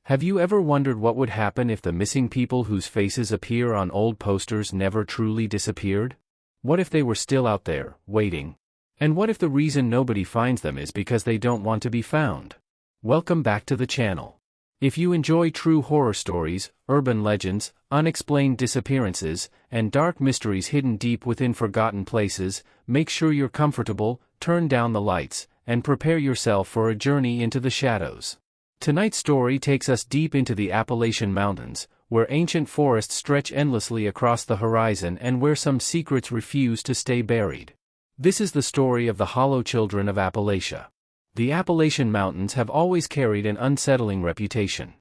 Have you ever wondered what would happen if the missing people whose faces appear on old posters never truly disappeared? What if they were still out there, waiting? And what if the reason nobody finds them is because they don't want to be found? Welcome back to the channel. If you enjoy true horror stories, urban legends, unexplained disappearances, and dark mysteries hidden deep within forgotten places, make sure you're comfortable, turn down the lights, and prepare yourself for a journey into the shadows. Tonight's story takes us deep into the Appalachian Mountains, where ancient forests stretch endlessly across the horizon and where some secrets refuse to stay buried. This is the story of the Hollow Children of Appalachia. The Appalachian Mountains have always carried an unsettling reputation.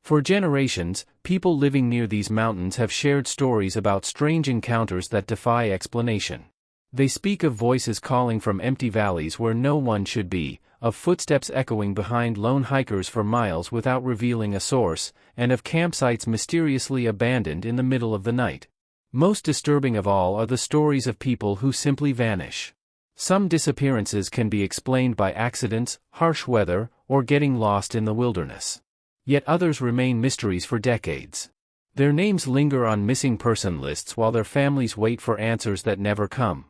For generations, people living near these mountains have shared stories about strange encounters that defy explanation. They speak of voices calling from empty valleys where no one should be, of footsteps echoing behind lone hikers for miles without revealing a source, and of campsites mysteriously abandoned in the middle of the night. Most disturbing of all are the stories of people who simply vanish. Some disappearances can be explained by accidents, harsh weather, or getting lost in the wilderness. Yet others remain mysteries for decades. Their names linger on missing person lists while their families wait for answers that never come.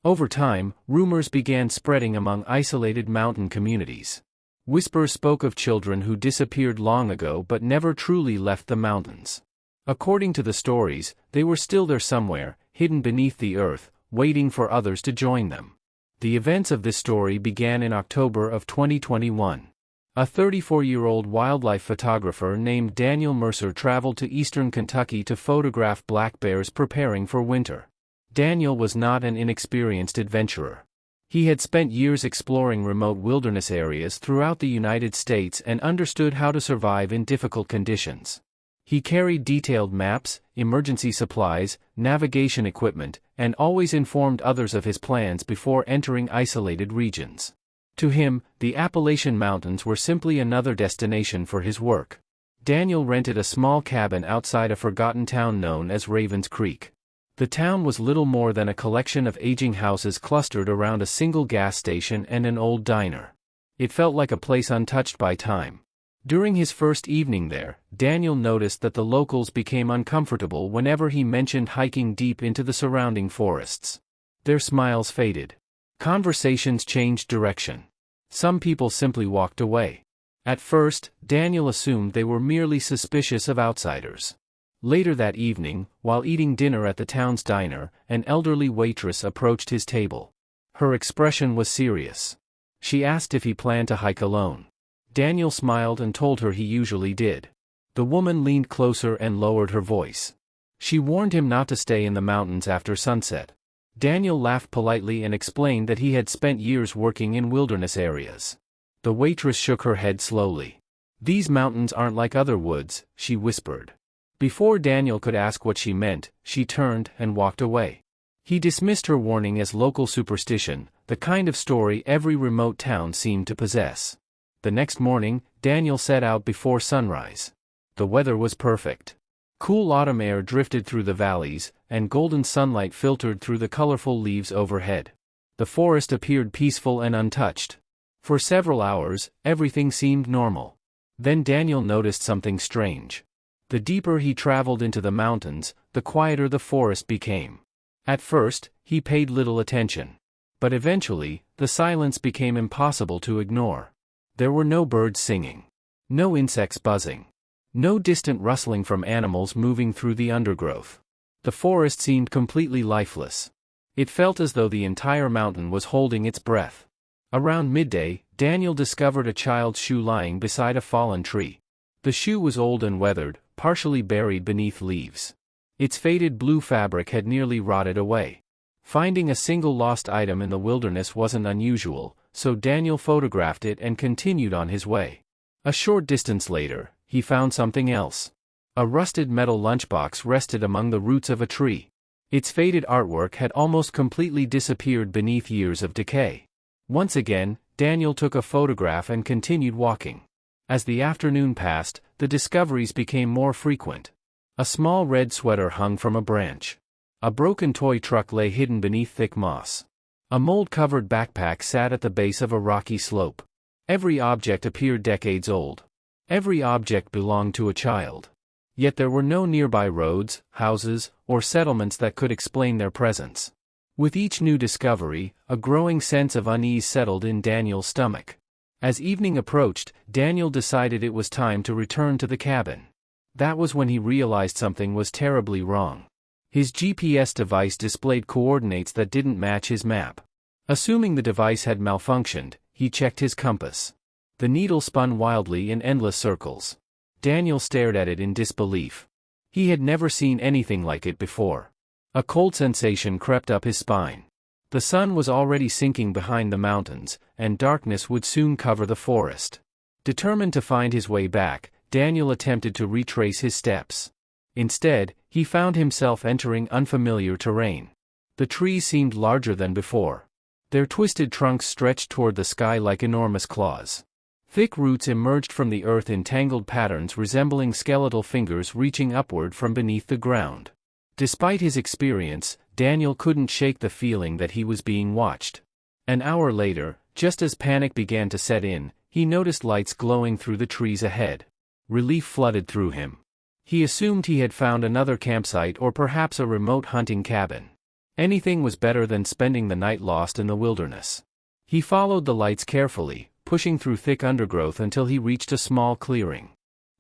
Over time, rumors began spreading among isolated mountain communities. Whispers spoke of children who disappeared long ago but never truly left the mountains. According to the stories, they were still there somewhere, hidden beneath the earth, waiting for others to join them. The events of this story began in October of 2021. A 34-year-old wildlife photographer named Daniel Mercer traveled to eastern Kentucky to photograph black bears preparing for winter. Daniel was not an inexperienced adventurer. He had spent years exploring remote wilderness areas throughout the United States and understood how to survive in difficult conditions. He carried detailed maps, emergency supplies, navigation equipment, and always informed others of his plans before entering isolated regions. To him, the Appalachian Mountains were simply another destination for his work. Daniel rented a small cabin outside a forgotten town known as Ravens Creek. The town was little more than a collection of aging houses clustered around a single gas station and an old diner. It felt like a place untouched by time. During his first evening there, Daniel noticed that the locals became uncomfortable whenever he mentioned hiking deep into the surrounding forests. Their smiles faded. Conversations changed direction. Some people simply walked away. At first, Daniel assumed they were merely suspicious of outsiders. Later that evening, while eating dinner at the town's diner, an elderly waitress approached his table. Her expression was serious. She asked if he planned to hike alone. Daniel smiled and told her he usually did. The woman leaned closer and lowered her voice. She warned him not to stay in the mountains after sunset. Daniel laughed politely and explained that he had spent years working in wilderness areas. The waitress shook her head slowly. "These mountains aren't like other woods," she whispered. Before Daniel could ask what she meant, she turned and walked away. He dismissed her warning as local superstition, the kind of story every remote town seemed to possess. The next morning, Daniel set out before sunrise. The weather was perfect. Cool autumn air drifted through the valleys, and golden sunlight filtered through the colorful leaves overhead. The forest appeared peaceful and untouched. For several hours, everything seemed normal. Then Daniel noticed something strange. The deeper he traveled into the mountains, the quieter the forest became. At first, he paid little attention. But eventually, the silence became impossible to ignore. There were no birds singing. No insects buzzing. No distant rustling from animals moving through the undergrowth. The forest seemed completely lifeless. It felt as though the entire mountain was holding its breath. Around midday, Daniel discovered a child's shoe lying beside a fallen tree. The shoe was old and weathered, partially buried beneath leaves. Its faded blue fabric had nearly rotted away. Finding a single lost item in the wilderness wasn't unusual, so Daniel photographed it and continued on his way. A short distance later, he found something else. A rusted metal lunchbox rested among the roots of a tree. Its faded artwork had almost completely disappeared beneath years of decay. Once again, Daniel took a photograph and continued walking. As the afternoon passed, the discoveries became more frequent. A small red sweater hung from a branch. A broken toy truck lay hidden beneath thick moss. A mold-covered backpack sat at the base of a rocky slope. Every object appeared decades old. Every object belonged to a child. Yet there were no nearby roads, houses, or settlements that could explain their presence. With each new discovery, a growing sense of unease settled in Daniel's stomach. As evening approached, Daniel decided it was time to return to the cabin. That was when he realized something was terribly wrong. His GPS device displayed coordinates that didn't match his map. Assuming the device had malfunctioned, he checked his compass. The needle spun wildly in endless circles. Daniel stared at it in disbelief. He had never seen anything like it before. A cold sensation crept up his spine. The sun was already sinking behind the mountains, and darkness would soon cover the forest. Determined to find his way back, Daniel attempted to retrace his steps. Instead, he found himself entering unfamiliar terrain. The trees seemed larger than before. Their twisted trunks stretched toward the sky like enormous claws. Thick roots emerged from the earth in tangled patterns resembling skeletal fingers reaching upward from beneath the ground. Despite his experience, Daniel couldn't shake the feeling that he was being watched. An hour later, just as panic began to set in, he noticed lights glowing through the trees ahead. Relief flooded through him. He assumed he had found another campsite or perhaps a remote hunting cabin. Anything was better than spending the night lost in the wilderness. He followed the lights carefully, pushing through thick undergrowth until he reached a small clearing.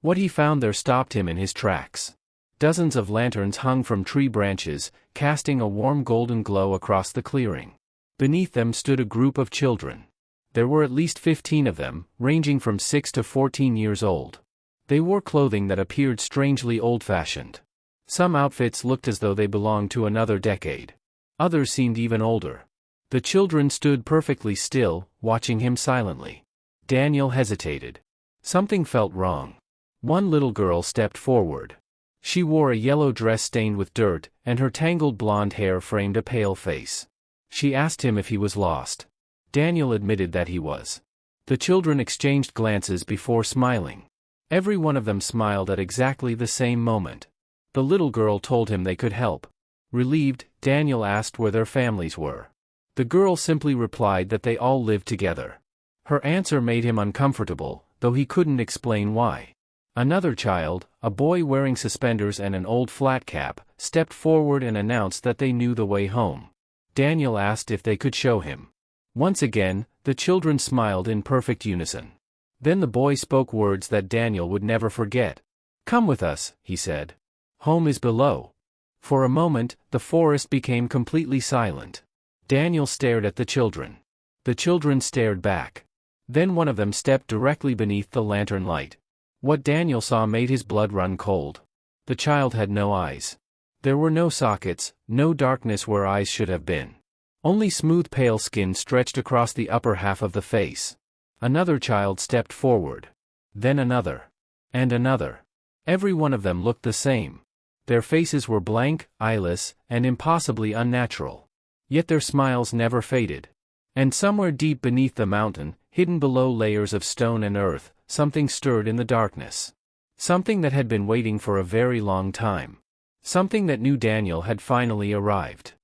What he found there stopped him in his tracks. Dozens of lanterns hung from tree branches, casting a warm golden glow across the clearing. Beneath them stood a group of children. There were at least 15 of them, ranging from 6 to 14 years old. They wore clothing that appeared strangely old-fashioned. Some outfits looked as though they belonged to another decade. Others seemed even older. The children stood perfectly still, watching him silently. Daniel hesitated. Something felt wrong. One little girl stepped forward. She wore a yellow dress stained with dirt, and her tangled blonde hair framed a pale face. She asked him if he was lost. Daniel admitted that he was. The children exchanged glances before smiling. Every one of them smiled at exactly the same moment. The little girl told him they could help. Relieved, Daniel asked where their families were. The girl simply replied that they all lived together. Her answer made him uncomfortable, though he couldn't explain why. Another child, a boy wearing suspenders and an old flat cap, stepped forward and announced that they knew the way home. Daniel asked if they could show him. Once again, the children smiled in perfect unison. Then the boy spoke words that Daniel would never forget. "Come with us," he said. "Home is below." For a moment, the forest became completely silent. Daniel stared at the children. The children stared back. Then one of them stepped directly beneath the lantern light. What Daniel saw made his blood run cold. The child had no eyes. There were no sockets, no darkness where eyes should have been. Only smooth pale skin stretched across the upper half of the face. Another child stepped forward. Then another. And another. Every one of them looked the same. Their faces were blank, eyeless, and impossibly unnatural. Yet their smiles never faded. And somewhere deep beneath the mountain, hidden below layers of stone and earth, something stirred in the darkness. Something that had been waiting for a very long time. Something that knew Daniel had finally arrived.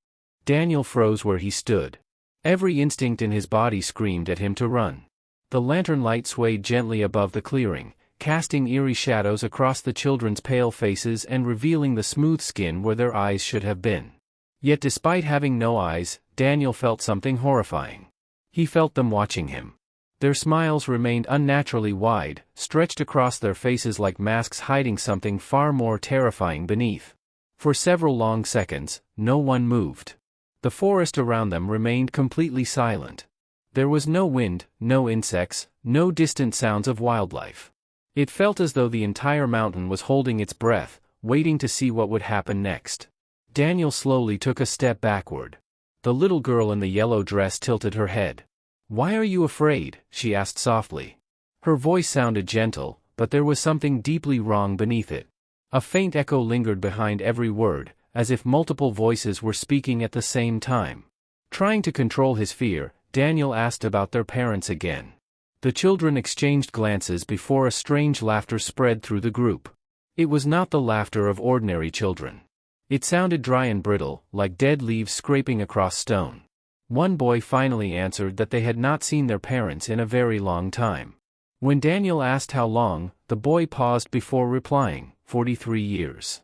Daniel froze where he stood. Every instinct in his body screamed at him to run. The lantern light swayed gently above the clearing, casting eerie shadows across the children's pale faces and revealing the smooth skin where their eyes should have been. Yet despite having no eyes, Daniel felt something horrifying. He felt them watching him. Their smiles remained unnaturally wide, stretched across their faces like masks hiding something far more terrifying beneath. For several long seconds, no one moved. The forest around them remained completely silent. There was no wind, no insects, no distant sounds of wildlife. It felt as though the entire mountain was holding its breath, waiting to see what would happen next. Daniel slowly took a step backward. The little girl in the yellow dress tilted her head. "Why are you afraid?" she asked softly. Her voice sounded gentle, but there was something deeply wrong beneath it. A faint echo lingered behind every word, as if multiple voices were speaking at the same time. Trying to control his fear, Daniel asked about their parents again. The children exchanged glances before a strange laughter spread through the group. It was not the laughter of ordinary children. It sounded dry and brittle, like dead leaves scraping across stone. One boy finally answered that they had not seen their parents in a very long time. When Daniel asked how long, The boy paused before replying, 43 years.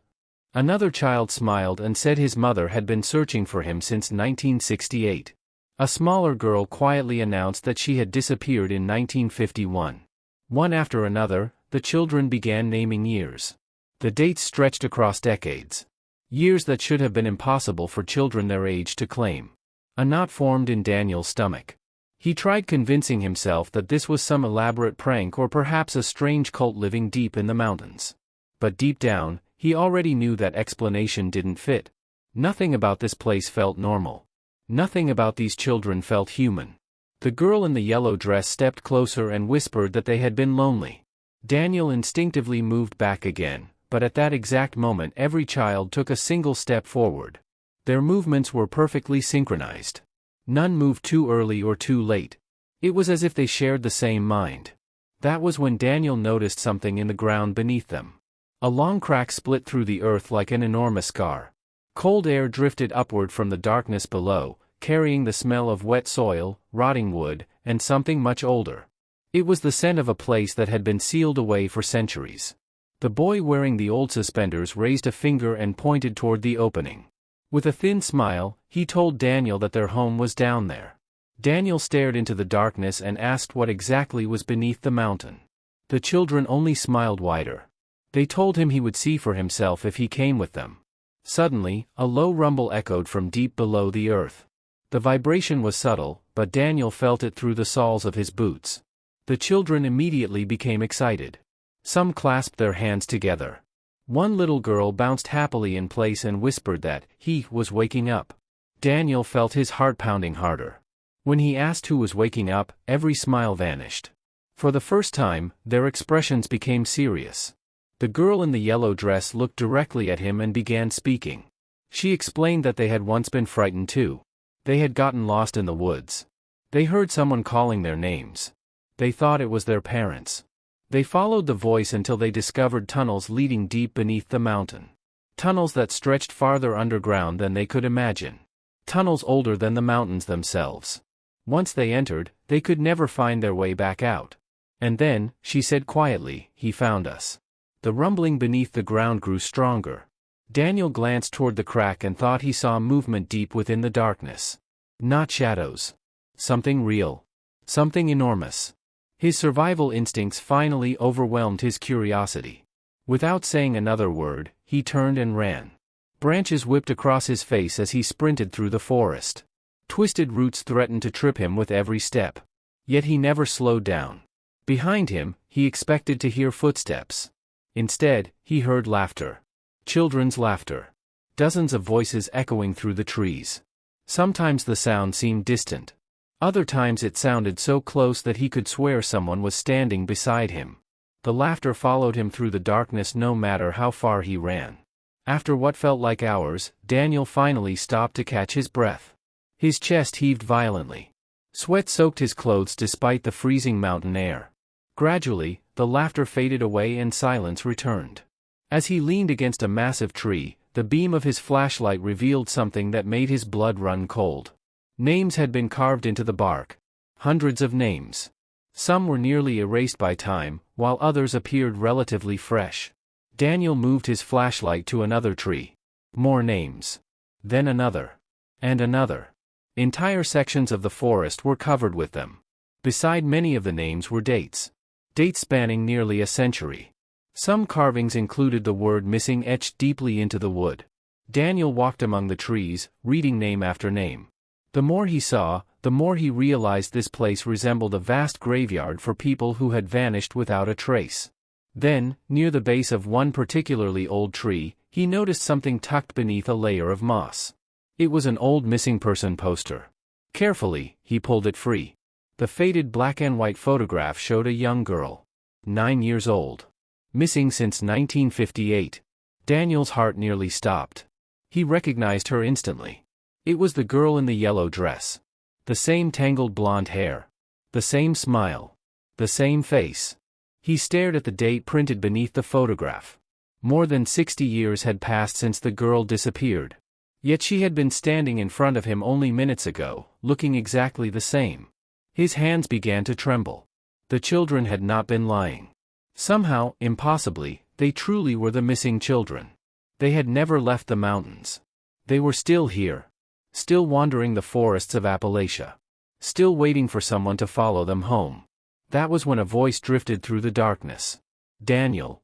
Another child smiled and said his mother had been searching for him since 1968. A smaller girl quietly announced that she had disappeared in 1951. One after another, the children began naming years. The dates stretched across decades. Years that should have been impossible for children their age to claim. A knot formed in Daniel's stomach. He tried convincing himself that this was some elaborate prank or perhaps a strange cult living deep in the mountains. But deep down, he already knew that explanation didn't fit. Nothing about this place felt normal. Nothing about these children felt human. The girl in the yellow dress stepped closer and whispered that they had been lonely. Daniel instinctively moved back again, but at that exact moment every child took a single step forward. Their movements were perfectly synchronized. None moved too early or too late. It was as if they shared the same mind. That was when Daniel noticed something in the ground beneath them. A long crack split through the earth like an enormous scar. Cold air drifted upward from the darkness below, carrying the smell of wet soil, rotting wood, and something much older. It was the scent of a place that had been sealed away for centuries. The boy wearing the old suspenders raised a finger and pointed toward the opening. With a thin smile, he told Daniel that their home was down there. Daniel stared into the darkness and asked what exactly was beneath the mountain. The children only smiled wider. They told him he would see for himself if he came with them. Suddenly, a low rumble echoed from deep below the earth. The vibration was subtle, but Daniel felt it through the soles of his boots. The children immediately became excited. Some clasped their hands together. One little girl bounced happily in place and whispered that he was waking up. Daniel felt his heart pounding harder. When he asked who was waking up, every smile vanished. For the first time, their expressions became serious. The girl in the yellow dress looked directly at him and began speaking. She explained that they had once been frightened too. They had gotten lost in the woods. They heard someone calling their names. They thought it was their parents. They followed the voice until they discovered tunnels leading deep beneath the mountain. Tunnels that stretched farther underground than they could imagine. Tunnels older than the mountains themselves. Once they entered, they could never find their way back out. And then, she said quietly, he found us. The rumbling beneath the ground grew stronger. Daniel glanced toward the crack and thought he saw movement deep within the darkness. Not shadows. Something real. Something enormous. His survival instincts finally overwhelmed his curiosity. Without saying another word, he turned and ran. Branches whipped across his face as he sprinted through the forest. Twisted roots threatened to trip him with every step. Yet he never slowed down. Behind him, he expected to hear footsteps. Instead, he heard laughter. Children's laughter. Dozens of voices echoing through the trees. Sometimes the sound seemed distant. Other times it sounded so close that he could swear someone was standing beside him. The laughter followed him through the darkness no matter how far he ran. After what felt like hours, Daniel finally stopped to catch his breath. His chest heaved violently. Sweat soaked his clothes despite the freezing mountain air. Gradually, the laughter faded away and silence returned. As he leaned against a massive tree, the beam of his flashlight revealed something that made his blood run cold. Names had been carved into the bark. Hundreds of names. Some were nearly erased by time, while others appeared relatively fresh. Daniel moved his flashlight to another tree. More names. Then another. And another. Entire sections of the forest were covered with them. Beside many of the names were dates. Dates spanning nearly a century. Some carvings included the word missing etched deeply into the wood. Daniel walked among the trees, reading name after name. The more he saw, the more he realized this place resembled a vast graveyard for people who had vanished without a trace. Then, near the base of one particularly old tree, he noticed something tucked beneath a layer of moss. It was an old missing person poster. Carefully, he pulled it free. The faded black and white photograph showed a young girl. 9 years old. Missing since 1958. Daniel's heart nearly stopped. He recognized her instantly. It was the girl in the yellow dress. The same tangled blonde hair. The same smile. The same face. He stared at the date printed beneath the photograph. More than 60 years had passed since the girl disappeared. Yet she had been standing in front of him only minutes ago, looking exactly the same. His hands began to tremble. The children had not been lying. Somehow, impossibly, they truly were the missing children. They had never left the mountains. They were still here. Still wandering the forests of Appalachia. Still waiting for someone to follow them home. That was when a voice drifted through the darkness. Daniel.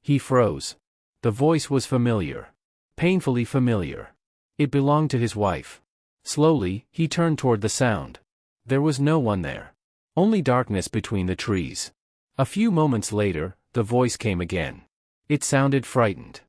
He froze. The voice was familiar. Painfully familiar. It belonged to his wife. Slowly, he turned toward the sound. There was no one there. Only darkness between the trees. A few moments later, the voice came again. It sounded frightened.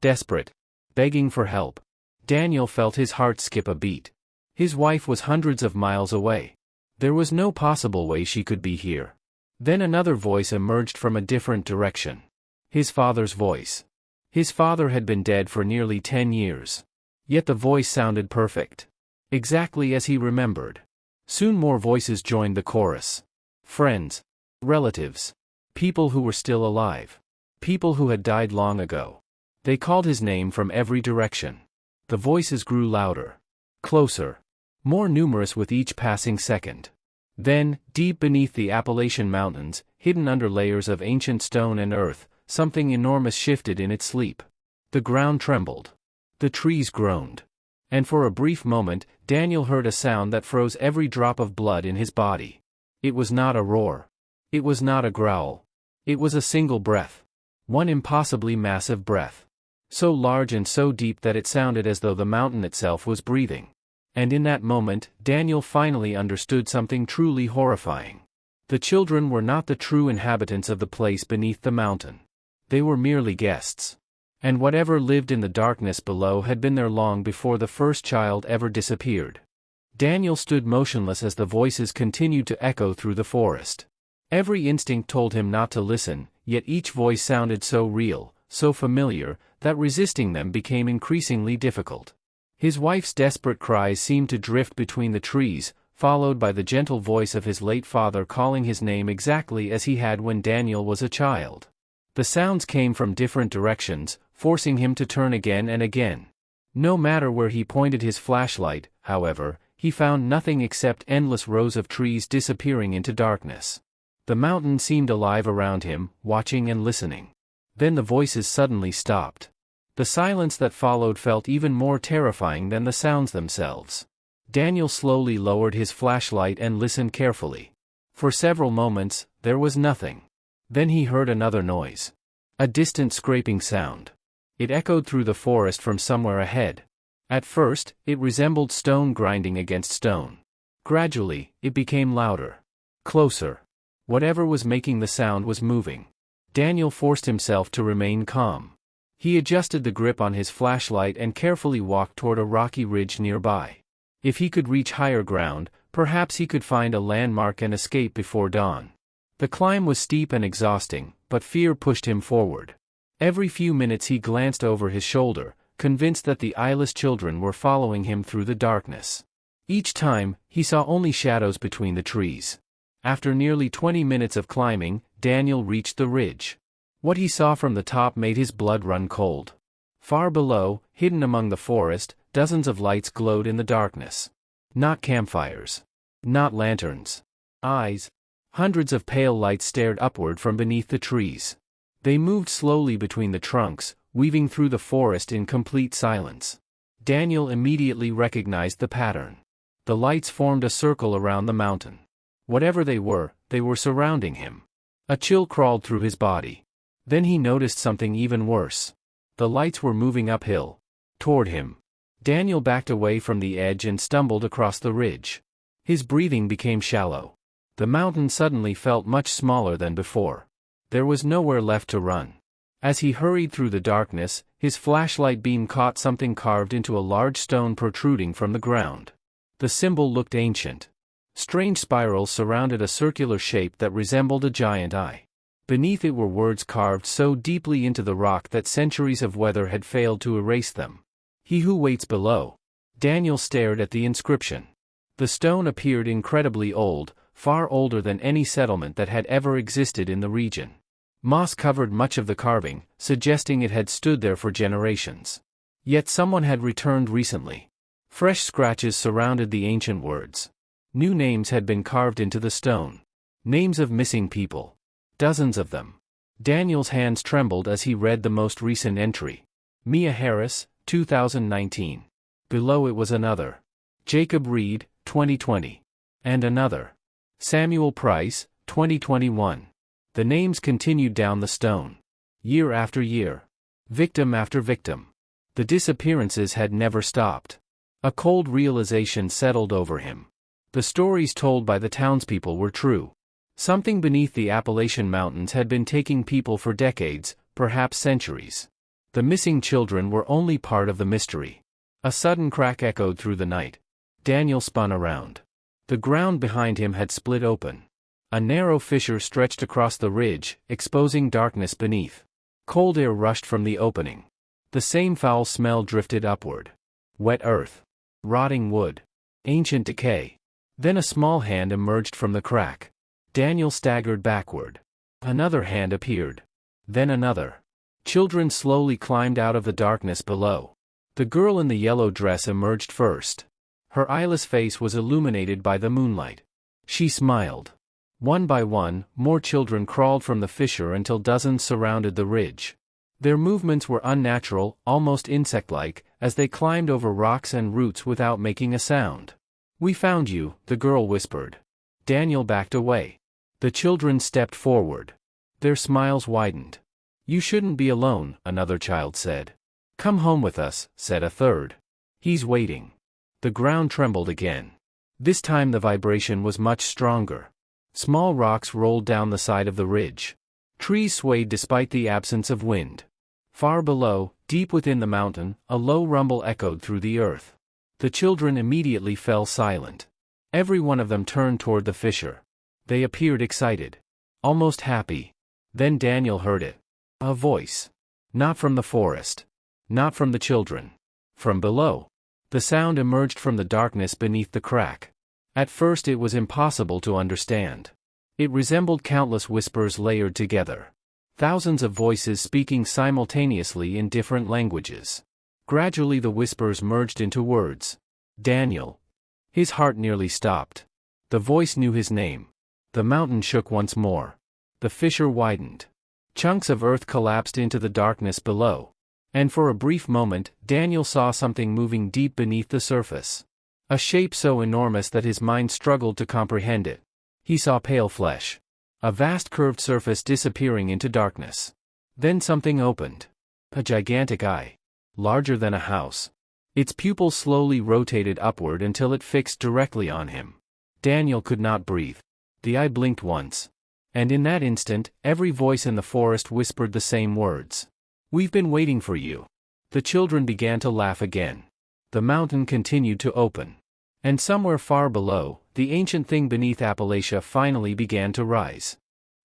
Desperate. Begging for help. Daniel felt his heart skip a beat. His wife was hundreds of miles away. There was no possible way she could be here. Then another voice emerged from a different direction. His father's voice. His father had been dead for nearly 10 years. Yet the voice sounded perfect. Exactly as he remembered. Soon more voices joined the chorus. Friends. Relatives. People who were still alive. People who had died long ago. They called his name from every direction. The voices grew louder. Closer. More numerous with each passing second. Then, deep beneath the Appalachian Mountains, hidden under layers of ancient stone and earth, something enormous shifted in its sleep. The ground trembled. The trees groaned. And for a brief moment, Daniel heard a sound that froze every drop of blood in his body. It was not a roar. It was not a growl. It was a single breath. One impossibly massive breath. So large and so deep that it sounded as though the mountain itself was breathing. And in that moment, Daniel finally understood something truly horrifying. The children were not the true inhabitants of the place beneath the mountain. They were merely guests. And whatever lived in the darkness below had been there long before the first child ever disappeared. Daniel stood motionless as the voices continued to echo through the forest. Every instinct told him not to listen, yet each voice sounded so real, so familiar, that resisting them became increasingly difficult. His wife's desperate cries seemed to drift between the trees, followed by the gentle voice of his late father calling his name exactly as he had when Daniel was a child. The sounds came from different directions, forcing him to turn again and again. No matter where he pointed his flashlight, however, he found nothing except endless rows of trees disappearing into darkness. The mountain seemed alive around him, watching and listening. Then the voices suddenly stopped. The silence that followed felt even more terrifying than the sounds themselves. Daniel slowly lowered his flashlight and listened carefully. For several moments, there was nothing. Then he heard another noise. A distant scraping sound. It echoed through the forest from somewhere ahead. At first, it resembled stone grinding against stone. Gradually, it became louder. Closer. Whatever was making the sound was moving. Daniel forced himself to remain calm. He adjusted the grip on his flashlight and carefully walked toward a rocky ridge nearby. If he could reach higher ground, perhaps he could find a landmark and escape before dawn. The climb was steep and exhausting, but fear pushed him forward. Every few minutes he glanced over his shoulder, convinced that the eyeless children were following him through the darkness. Each time, he saw only shadows between the trees. After nearly 20 minutes of climbing, Daniel reached the ridge. What he saw from the top made his blood run cold. Far below, hidden among the forest, dozens of lights glowed in the darkness. Not campfires. Not lanterns. Eyes. Hundreds of pale lights stared upward from beneath the trees. They moved slowly between the trunks, weaving through the forest in complete silence. Daniel immediately recognized the pattern. The lights formed a circle around the mountain. Whatever they were surrounding him. A chill crawled through his body. Then he noticed something even worse. The lights were moving uphill. Toward him. Daniel backed away from the edge and stumbled across the ridge. His breathing became shallow. The mountain suddenly felt much smaller than before. There was nowhere left to run. As he hurried through the darkness, his flashlight beam caught something carved into a large stone protruding from the ground. The symbol looked ancient. Strange spirals surrounded a circular shape that resembled a giant eye. Beneath it were words carved so deeply into the rock that centuries of weather had failed to erase them. He who waits below. Daniel stared at the inscription. The stone appeared incredibly old, far older than any settlement that had ever existed in the region. Moss covered much of the carving, suggesting it had stood there for generations. Yet someone had returned recently. Fresh scratches surrounded the ancient words. New names had been carved into the stone. Names of missing people. Dozens of them. Daniel's hands trembled as he read the most recent entry. Mia Harris, 2019. Below it was another. Jacob Reed, 2020. And another. Samuel Price, 2021. The names continued down the stone. Year after year. Victim after victim. The disappearances had never stopped. A cold realization settled over him. The stories told by the townspeople were true. Something beneath the Appalachian Mountains had been taking people for decades, perhaps centuries. The missing children were only part of the mystery. A sudden crack echoed through the night. Daniel spun around. The ground behind him had split open. A narrow fissure stretched across the ridge, exposing darkness beneath. Cold air rushed from the opening. The same foul smell drifted upward. Wet earth. Rotting wood. Ancient decay. Then a small hand emerged from the crack. Daniel staggered backward. Another hand appeared. Then another. Children slowly climbed out of the darkness below. The girl in the yellow dress emerged first. Her eyeless face was illuminated by the moonlight. She smiled. One by one, more children crawled from the fissure until dozens surrounded the ridge. Their movements were unnatural, almost insect-like, as they climbed over rocks and roots without making a sound. "We found you," the girl whispered. Daniel backed away. The children stepped forward. Their smiles widened. "You shouldn't be alone," another child said. "Come home with us," said a third. "He's waiting." The ground trembled again. This time the vibration was much stronger. Small rocks rolled down the side of the ridge. Trees swayed despite the absence of wind. Far below, deep within the mountain, a low rumble echoed through the earth. The children immediately fell silent. Every one of them turned toward the fissure. They appeared excited. Almost happy. Then Daniel heard it. A voice. Not from the forest. Not from the children. From below. The sound emerged from the darkness beneath the crack. At first it was impossible to understand. It resembled countless whispers layered together. Thousands of voices speaking simultaneously in different languages. Gradually the whispers merged into words. Daniel. His heart nearly stopped. The voice knew his name. The mountain shook once more. The fissure widened. Chunks of earth collapsed into the darkness below. And for a brief moment, Daniel saw something moving deep beneath the surface. A shape so enormous that his mind struggled to comprehend it. He saw pale flesh. A vast curved surface disappearing into darkness. Then something opened. A gigantic eye. Larger than a house. Its pupils slowly rotated upward until it fixed directly on him. Daniel could not breathe. The eye blinked once. And in that instant, every voice in the forest whispered the same words. "We've been waiting for you." The children began to laugh again. The mountain continued to open. And somewhere far below, the ancient thing beneath Appalachia finally began to rise.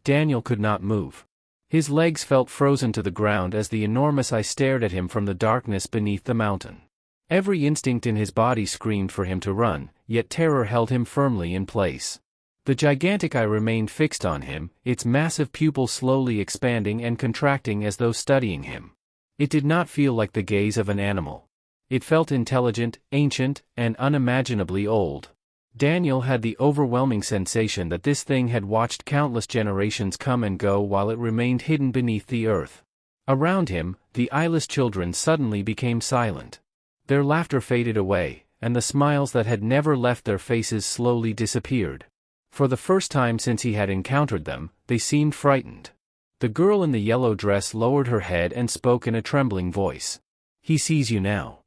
Daniel could not move. His legs felt frozen to the ground as the enormous eye stared at him from the darkness beneath the mountain. Every instinct in his body screamed for him to run, yet terror held him firmly in place. The gigantic eye remained fixed on him, its massive pupils slowly expanding and contracting as though studying him. It did not feel like the gaze of an animal. It felt intelligent, ancient, and unimaginably old. Daniel had the overwhelming sensation that this thing had watched countless generations come and go while it remained hidden beneath the earth. Around him, the eyeless children suddenly became silent. Their laughter faded away, and the smiles that had never left their faces slowly disappeared. For the first time since he had encountered them, they seemed frightened. The girl in the yellow dress lowered her head and spoke in a trembling voice. "He sees you now."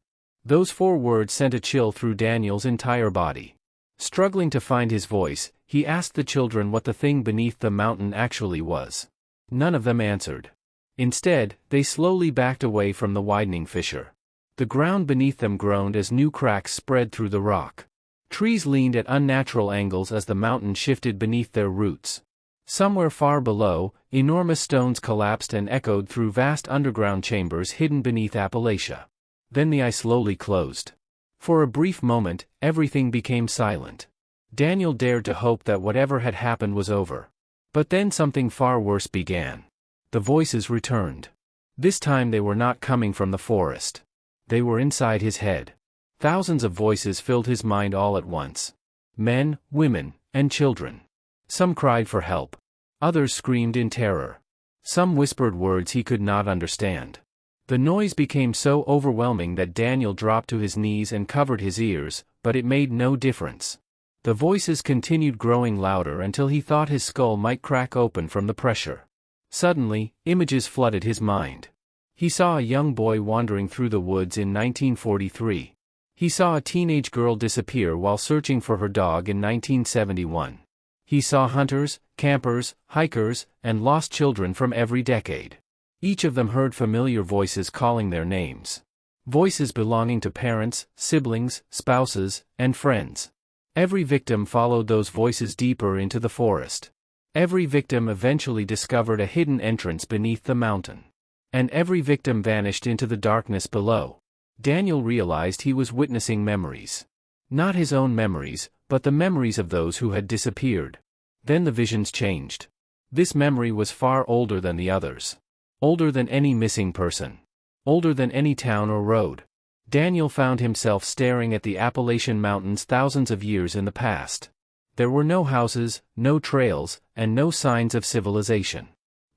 Those 4 words sent a chill through Daniel's entire body. Struggling to find his voice, he asked the children what the thing beneath the mountain actually was. None of them answered. Instead, they slowly backed away from the widening fissure. The ground beneath them groaned as new cracks spread through the rock. Trees leaned at unnatural angles as the mountain shifted beneath their roots. Somewhere far below, enormous stones collapsed and echoed through vast underground chambers hidden beneath Appalachia. Then the eye slowly closed. For a brief moment, everything became silent. Daniel dared to hope that whatever had happened was over. But then something far worse began. The voices returned. This time they were not coming from the forest. They were inside his head. Thousands of voices filled his mind all at once. Men, women, and children. Some cried for help. Others screamed in terror. Some whispered words he could not understand. The noise became so overwhelming that Daniel dropped to his knees and covered his ears, but it made no difference. The voices continued growing louder until he thought his skull might crack open from the pressure. Suddenly, images flooded his mind. He saw a young boy wandering through the woods in 1943. He saw a teenage girl disappear while searching for her dog in 1971. He saw hunters, campers, hikers, and lost children from every decade. Each of them heard familiar voices calling their names. Voices belonging to parents, siblings, spouses, and friends. Every victim followed those voices deeper into the forest. Every victim eventually discovered a hidden entrance beneath the mountain. And every victim vanished into the darkness below. Daniel realized he was witnessing memories. Not his own memories, but the memories of those who had disappeared. Then the visions changed. This memory was far older than the others. Older than any missing person. Older than any town or road. Daniel found himself staring at the Appalachian Mountains thousands of years in the past. There were no houses, no trails, and no signs of civilization.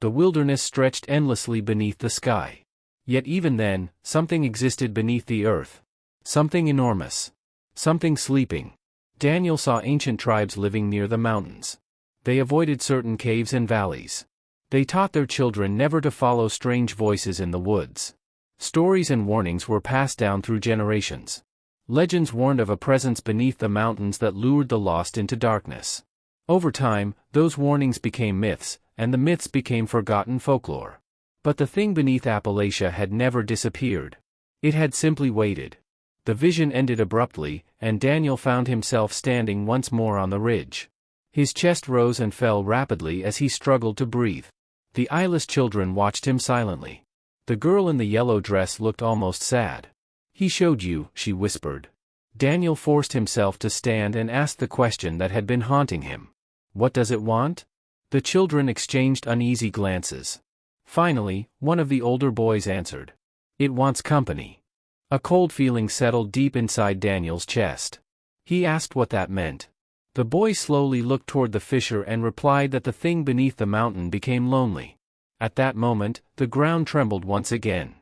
The wilderness stretched endlessly beneath the sky. Yet even then, something existed beneath the earth. Something enormous. Something sleeping. Daniel saw ancient tribes living near the mountains. They avoided certain caves and valleys. They taught their children never to follow strange voices in the woods. Stories and warnings were passed down through generations. Legends warned of a presence beneath the mountains that lured the lost into darkness. Over time, those warnings became myths, and the myths became forgotten folklore. But the thing beneath Appalachia had never disappeared. It had simply waited. The vision ended abruptly, and Daniel found himself standing once more on the ridge. His chest rose and fell rapidly as he struggled to breathe. The eyeless children watched him silently. The girl in the yellow dress looked almost sad. "He showed you," she whispered. Daniel forced himself to stand and asked the question that had been haunting him. "What does it want?" The children exchanged uneasy glances. Finally, one of the older boys answered. "It wants company." A cold feeling settled deep inside Daniel's chest. He asked what that meant. The boy slowly looked toward the fissure and replied that the thing beneath the mountain became lonely. At that moment, the ground trembled once again.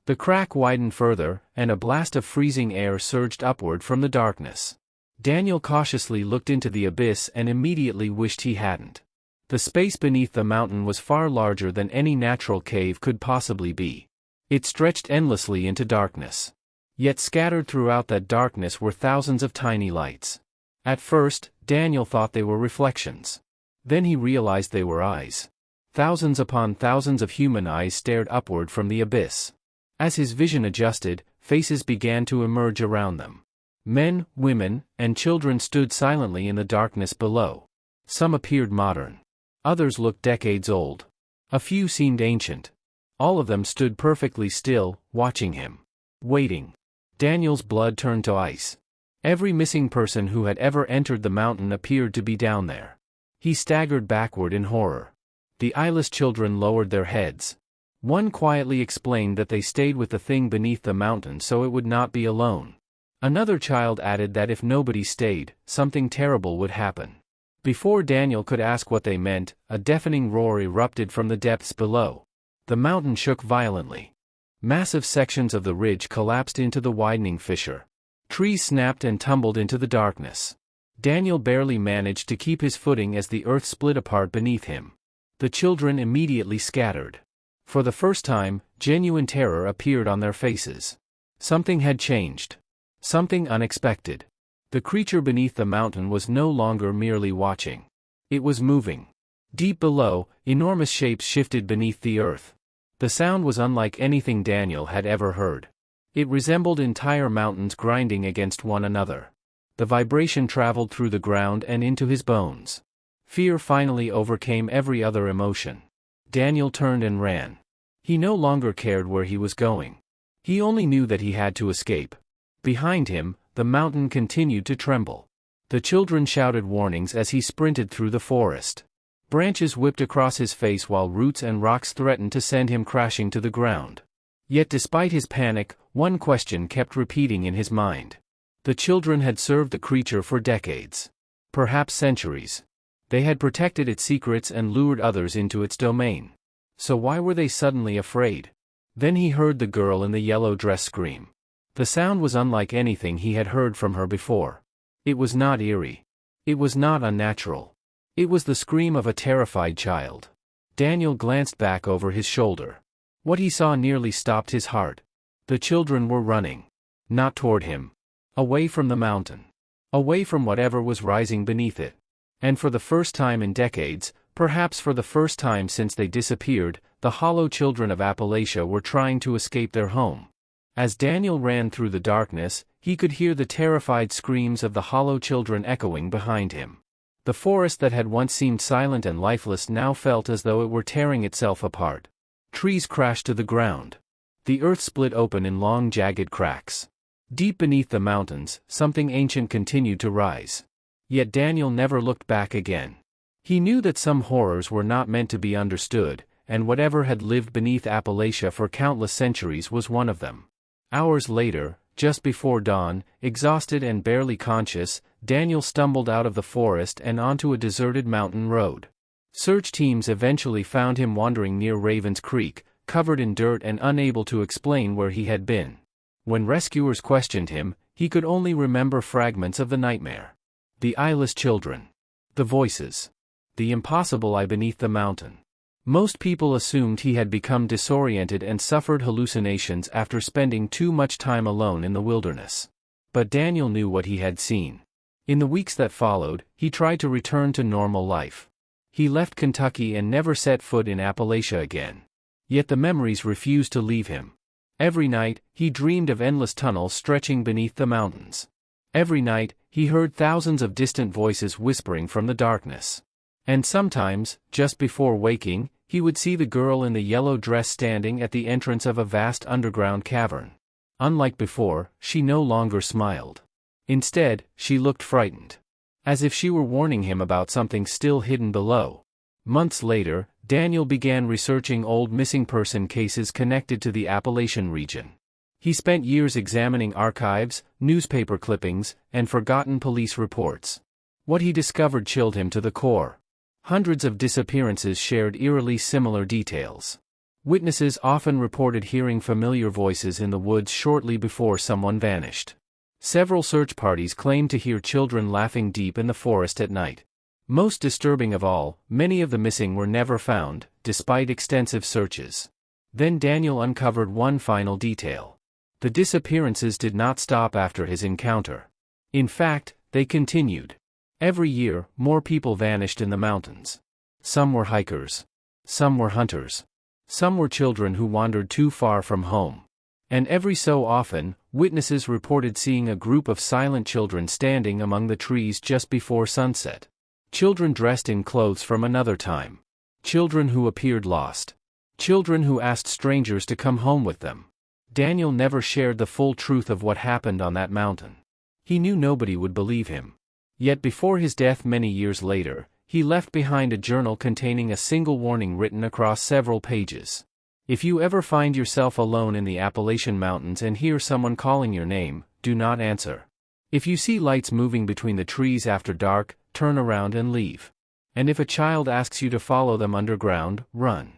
The crack widened further, and a blast of freezing air surged upward from the darkness. Daniel cautiously looked into the abyss and immediately wished he hadn't. The space beneath the mountain was far larger than any natural cave could possibly be. It stretched endlessly into darkness. Yet scattered throughout that darkness were thousands of tiny lights. At first, Daniel thought they were reflections. Then he realized they were eyes. Thousands upon thousands of human eyes stared upward from the abyss. As his vision adjusted, faces began to emerge around them. Men, women, and children stood silently in the darkness below. Some appeared modern. Others looked decades old. A few seemed ancient. All of them stood perfectly still, watching him. Waiting. Daniel's blood turned to ice. Every missing person who had ever entered the mountain appeared to be down there. He staggered backward in horror. The eyeless children lowered their heads. One quietly explained that they stayed with the thing beneath the mountain so it would not be alone. Another child added that if nobody stayed, something terrible would happen. Before Daniel could ask what they meant, a deafening roar erupted from the depths below. The mountain shook violently. Massive sections of the ridge collapsed into the widening fissure. Trees snapped and tumbled into the darkness. Daniel barely managed to keep his footing as the earth split apart beneath him. The children immediately scattered. For the first time, genuine terror appeared on their faces. Something had changed. Something unexpected. The creature beneath the mountain was no longer merely watching. It was moving. Deep below, enormous shapes shifted beneath the earth. The sound was unlike anything Daniel had ever heard. It resembled entire mountains grinding against one another. The vibration traveled through the ground and into his bones. Fear finally overcame every other emotion. Daniel turned and ran. He no longer cared where he was going. He only knew that he had to escape. Behind him, the mountain continued to tremble. The children shouted warnings as he sprinted through the forest. Branches whipped across his face while roots and rocks threatened to send him crashing to the ground. Yet despite his panic, one question kept repeating in his mind. The children had served the creature for decades. Perhaps centuries. They had protected its secrets and lured others into its domain. So why were they suddenly afraid? Then he heard the girl in the yellow dress scream. The sound was unlike anything he had heard from her before. It was not eerie. It was not unnatural. It was the scream of a terrified child. Daniel glanced back over his shoulder. What he saw nearly stopped his heart. The children were running. Not toward him. Away from the mountain. Away from whatever was rising beneath it. And for the first time in decades, perhaps for the first time since they disappeared, the hollow children of Appalachia were trying to escape their home. As Daniel ran through the darkness, he could hear the terrified screams of the hollow children echoing behind him. The forest that had once seemed silent and lifeless now felt as though it were tearing itself apart. Trees crashed to the ground. The earth split open in long jagged cracks. Deep beneath the mountains, something ancient continued to rise. Yet Daniel never looked back again. He knew that some horrors were not meant to be understood, and whatever had lived beneath Appalachia for countless centuries was one of them. Hours later, just before dawn, exhausted and barely conscious, Daniel stumbled out of the forest and onto a deserted mountain road. Search teams eventually found him wandering near Raven's Creek, covered in dirt and unable to explain where he had been. When rescuers questioned him, he could only remember fragments of the nightmare. The eyeless children. The voices. The impossible eye beneath the mountain. Most people assumed he had become disoriented and suffered hallucinations after spending too much time alone in the wilderness. But Daniel knew what he had seen. In the weeks that followed, he tried to return to normal life. He left Kentucky and never set foot in Appalachia again. Yet the memories refused to leave him. Every night, he dreamed of endless tunnels stretching beneath the mountains. Every night, he heard thousands of distant voices whispering from the darkness. And sometimes, just before waking, he would see the girl in the yellow dress standing at the entrance of a vast underground cavern. Unlike before, she no longer smiled. Instead, she looked frightened. As if she were warning him about something still hidden below. Months later, Daniel began researching old missing person cases connected to the Appalachian region. He spent years examining archives, newspaper clippings, and forgotten police reports. What he discovered chilled him to the core. Hundreds of disappearances shared eerily similar details. Witnesses often reported hearing familiar voices in the woods shortly before someone vanished. Several search parties claimed to hear children laughing deep in the forest at night. Most disturbing of all, many of the missing were never found, despite extensive searches. Then Daniel uncovered one final detail. The disappearances did not stop after his encounter. In fact, they continued. Every year, more people vanished in the mountains. Some were hikers. Some were hunters. Some were children who wandered too far from home. And every so often, witnesses reported seeing a group of silent children standing among the trees just before sunset. Children dressed in clothes from another time. Children who appeared lost. Children who asked strangers to come home with them. Daniel never shared the full truth of what happened on that mountain. He knew nobody would believe him. Yet before his death many years later, he left behind a journal containing a single warning written across several pages. If you ever find yourself alone in the Appalachian Mountains and hear someone calling your name, do not answer. If you see lights moving between the trees after dark, turn around and leave. And if a child asks you to follow them underground, run.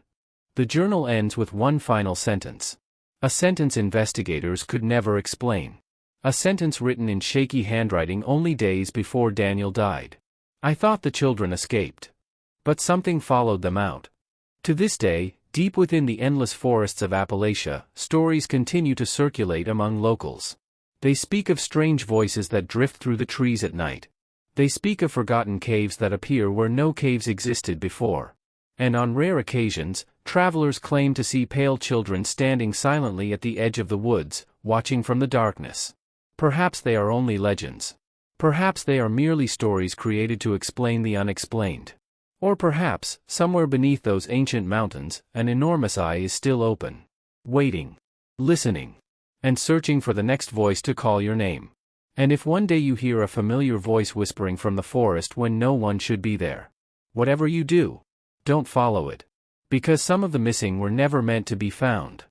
The journal ends with one final sentence. A sentence investigators could never explain. A sentence written in shaky handwriting only days before Daniel died. I thought the children escaped. But something followed them out. To this day, deep within the endless forests of Appalachia, stories continue to circulate among locals. They speak of strange voices that drift through the trees at night. They speak of forgotten caves that appear where no caves existed before. And on rare occasions, travelers claim to see pale children standing silently at the edge of the woods, watching from the darkness. Perhaps they are only legends. Perhaps they are merely stories created to explain the unexplained. Or perhaps, somewhere beneath those ancient mountains, an enormous eye is still open. Waiting. Listening. And searching for the next voice to call your name. And if one day you hear a familiar voice whispering from the forest when no one should be there, whatever you do, don't follow it. Because some of the missing were never meant to be found.